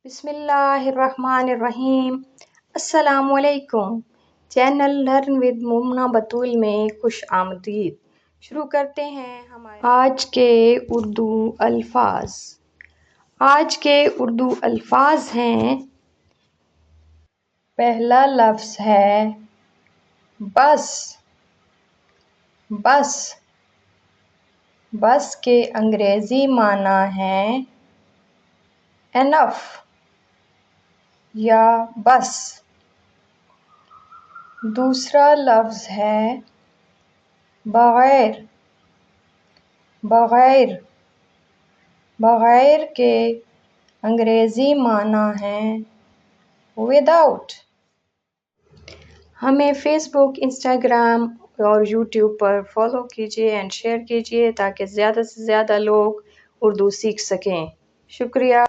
बिस्मिल्लाहिर्रहमानिर्रहीम। अस्सलामुअलैकुम। Channel learn with Mumna बतूल में खुश आमदीद। शुरू करते हैं हमारे आज के उर्दू अल्फाज। आज के उर्दू अल्फाज हैं। पहला लफ्ज़ है बस। बस बस के अंग्रेज़ी माना है एनफ या बस। दूसरा लफ्ज़ है बग़ैर। बग़ैर बग़ैर के अंग्रेज़ी माना है विदाउट। हमें फ़ेसबुक, इंस्टाग्राम और यूट्यूब पर फॉलो कीजिए एंड शेयर कीजिए ताकि ज़्यादा से ज़्यादा लोग उर्दू सीख सकें। शुक्रिया।